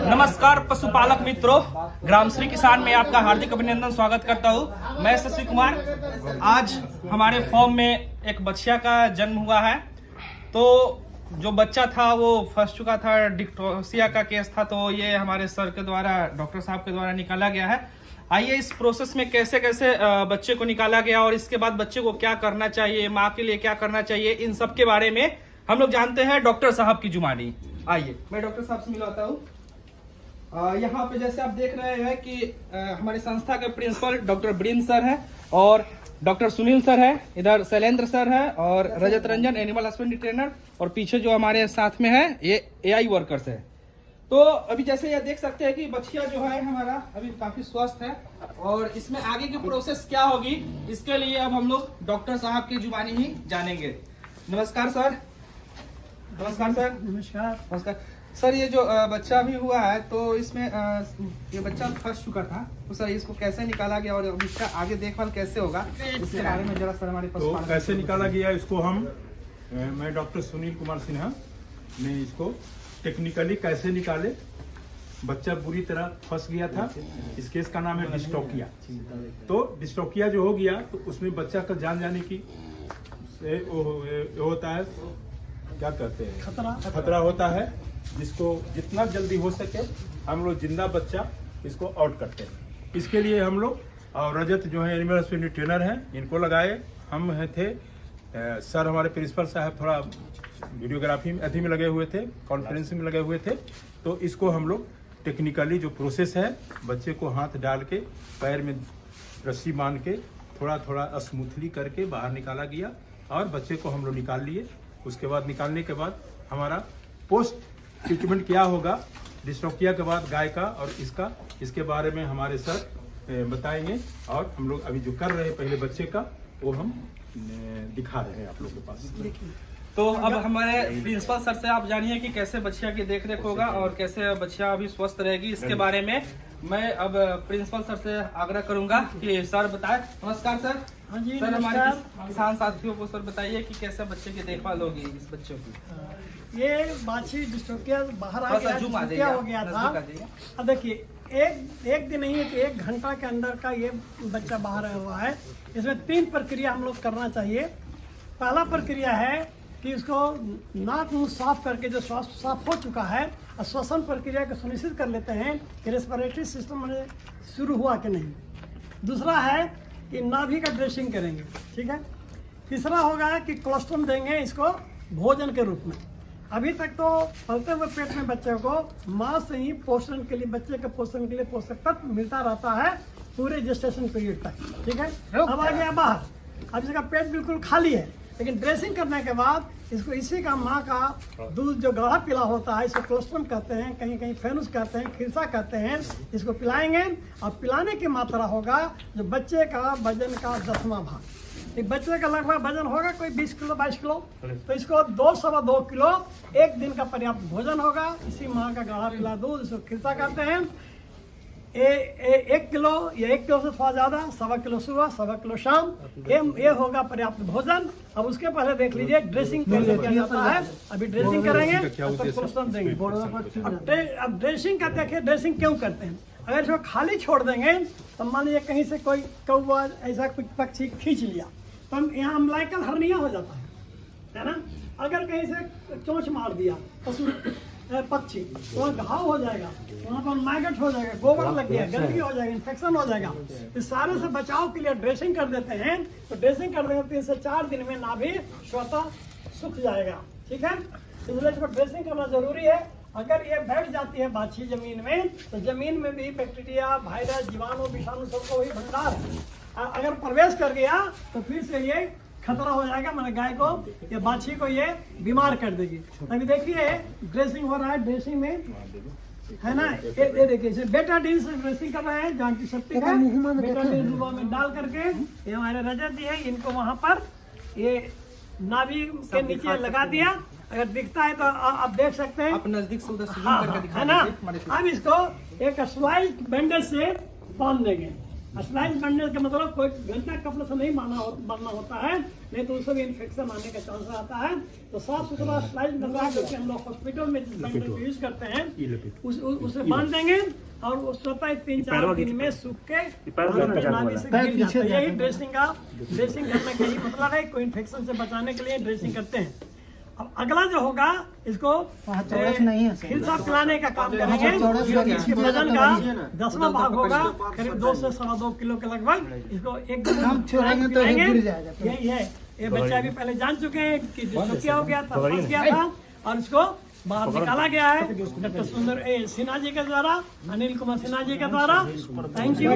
नमस्कार पशुपालक मित्रों, ग्राम श्री किसान में आपका हार्दिक अभिनंदन स्वागत करता हूं। मैं शशि कुमार। आज हमारे फॉर्म में एक बच्चा का जन्म हुआ है। तो जो बच्चा था वो फंस चुका था, डिक्टोसिया का केस था। तो ये हमारे सर के द्वारा, डॉक्टर साहब के द्वारा निकाला गया है। आइए इस प्रोसेस में कैसे कैसे बच्चे को निकाला गया और इसके बाद बच्चे को क्या करना चाहिए, माँ के लिए क्या करना चाहिए, इन सब के बारे में हम लोग जानते हैं डॉक्टर साहब की जुबानी। आइए मैं डॉक्टर साहब से मिलवाता हूँ। यहाँ पे जैसे आप देख रहे हैं कि हमारी संस्था के प्रिंसिपल डॉक्टर ब्रिन सर है और डॉक्टर सुनील सर है, इधर शैलेंद्र सर है और रजत रंजन एनिमल हस्बेंड्री ट्रेनर, और पीछे जो हमारे साथ में है ये एआई वर्कर्स है। तो अभी जैसे ये देख सकते हैं कि बच्चिया जो है हमारा अभी काफी स्वस्थ है और इसमें आगे की प्रोसेस क्या होगी इसके लिए अब हम लोग डॉक्टर साहब की जुबानी ही जानेंगे। नमस्कार सर। नमस्कार सर। नमस्कार। नमस्कार सर। ये जो बच्चा अभी हुआ है तो इसमें ये बच्चा फंस चुका था, तो सर इसको कैसे निकाला गया और अब इसका आगे देखभाल कैसे होगा इसके बारे में जरा सर हमारे पास। तो कैसे निकाला गया इसको मैं डॉक्टर सुनील कुमार सिन्हा ने इसको टेक्निकली कैसे निकाले। बच्चा बुरी तरह फंस गया था। इस केस का नाम है डिस्टोकिया। तो डिस्टोकिया जो हो गया तो उसमें बच्चा का जान जाने की होता है, क्या कहते हैं, खतरा होता है, जिसको जितना जल्दी हो सके हम लोग जिंदा बच्चा इसको आउट करते हैं। इसके लिए हम लोग और रजत जो है एनिमल हस्बेंड्री ट्रेनर हैं, इनको लगाए। हम थे सर, हमारे प्रिंसिपल साहब थोड़ा वीडियोग्राफी में में लगे हुए थे, कॉन्फ्रेंसिंग में लगे हुए थे। तो इसको हम लोग टेक्निकली जो प्रोसेस है, बच्चे को हाथ डाल के पैर में रस्सी बांध के थोड़ा थोड़ा स्मूथली करके बाहर निकाला गया और बच्चे को हम लोग निकाल लिए। उसके बाद निकालने के बाद हमारा पोस्ट ट्रीटमेंट क्या होगा डिस्टोकिया के बाद गाय का और इसके बारे में हमारे सर बताएंगे। और हम लोग अभी जो कर रहे हैं पहले बच्चे का वो हम दिखा रहे हैं आप लोगों के पास। तो अब हमारे प्रिंसिपल सर से आप जानिए कि कैसे बच्चिया की देख रेख होगा और कैसे बच्चिया अभी स्वस्थ रहेगी। इसके बारे में मैं अब प्रिंसिपल सर से आग्रह करूंगा कि सर बताएं। नमस्कार सर। हाँ जी सर, हमारे किसान साथियों को सर बताइए कि कैसे बच्चे की देखभाल होगी इस बच्चे की। ये बाछी डिस्टोकिया बाहर आ गया, डिस्टोकिया हो गया था। अब देखिए एक दिन नहीं है तो 1 घंटा के अंदर का ये बच्चा बाहर आया हुआ है। इसमें 3 प्रक्रिया हम लोग करना चाहिए। पहला प्रक्रिया है कि इसको नाक मुंह साफ करके जो श्वास साफ हो चुका है, श्वसन प्रक्रिया को सुनिश्चित कर लेते हैं कि रेस्पिरेटरी सिस्टम में शुरू हुआ कि नहीं। दूसरा है कि नाभि का ड्रेसिंग करेंगे, ठीक है। तीसरा होगा कि कोलोस्ट्रम देंगे इसको भोजन के रूप में। अभी तक तो पलते हुए पेट में बच्चे को माँ से ही पोषण के लिए, बच्चे के पोषण के लिए पोषक तत्व मिलता रहता है पूरे जेस्टेशन पीरियड तक, ठीक है। अब आ गया बाहर, अब इसका पेट बिल्कुल खाली है, लेकिन ड्रेसिंग करने के बाद इसको इसी का माँ का दूध जो गाढ़ा पिला होता है, इसको कोलोस्ट्रम कहते हैं, कहीं कहीं फेनुस कहते हैं, खिरसा कहते हैं, इसको पिलाएंगे। और पिलाने की मात्रा होगा जो बच्चे का वजन का 10वां भाग। एक बच्चे का लगभग वजन होगा कोई 20 किलो 22 किलो, तो इसको 2-2.25 किलो एक दिन का पर्याप्त भोजन होगा। इसी माँ का गाढ़ा पिला दूध, इसको खिरसा कहते हैं। 1 किलो या 1 किलो से थोड़ा ज्यादा, 1.25 किलो सुबह 1.25 किलो शाम, ये होगा पर्याप्त भोजन। अब उसके पहले देख लीजिए ड्रेसिंग कैसे किया जाता है। अभी ड्रेसिंग करेंगे तो प्रोत्साहन देंगे। अब ड्रेसिंग का देखिए, ड्रेसिंग क्यों करते हैं। अगर इसको खाली छोड़ देंगे तो मान लीजिए कहीं से कोई कौवा ऐसा कुछ पक्षी खींच लिया तो यहाँ अम्लाइकल हर्निया हो जाता है ना। अगर कहीं से चोंच मार दिया पक्षी, वहाँ घाव हो जाएगा, वहाँ पर मैगट हो जाएगा, गोबर लग गया, गंदगी हो जाएगी, इन्फेक्शन हो जाएगा। इस सारे से बचाव के लिए ड्रेसिंग कर देते हैं। तो ड्रेसिंग कर देंगे 3 से 4 दिन में नाभि स्वतः सूख जाएगा, ठीक है। इसलिए इसको ड्रेसिंग करना जरूरी है। अगर ये बैठ जाती है बाछी जमीन में तो जमीन में भी बैक्टीरिया, वायरस, जीवाणु, विषाणु सबको वही भंडार है। अगर प्रवेश कर गया तो फिर से ये खतरा हो जाएगा, मैंने गाय को या बाछी को ये बीमार कर देगी। अभी देखिए ड्रेसिंग हो रहा है, ड्रेसिंग में है ना, ये देखिए बेटाडीन से ड्रेसिंग कर रहे हैं, जो एंटीसेप्टिक है। बेटाडीन रुआ में डाल करके ये हमारे रजत जी है, इनको वहाँ पर ये नाभि के नीचे लगा दिया। अगर दिखता है तो आप देख सकते हैं, आप नजदीक से उधर है ना। अब इसको एक स्लाइड बैंडेज से बांध देंगे, स्लाइस बनने का मतलब कोई घंटा कपड़े से नहीं बनना होता है, नहीं तो उससे भी इन्फेक्शन आने का चांस आता है। तो साफ सुथरा स्लाइस बनवा करके हम लोग हॉस्पिटल में यूज करते हैं, उसे बांध देंगे और वो स्वतः 3-4 दिन में सूख के नाली से गिर जाता है। यही ड्रेसिंग करने का ही मतलब है, कोई इन्फेक्शन से बचाने के लिए ड्रेसिंग करते हैं। अब अगला जो होगा इसको हिलसा पिलाने का काम करेंगे। इसके वजन का 10वां भाग होगा, करीब 2 से 2.25 किलो के लगभग। इसको एक दिन पिलाएंगे। यही है, ये बच्चा भी पहले जान चुके हैं कि डिस्ट्रोफिया हो गया था, फंस गया था और इसको बाहर निकाला गया है डॉक्टर सुंदर सिन्हा जी के द्वारा, अनिल कुमार सिन्हा जी के द्वारा। Thank you.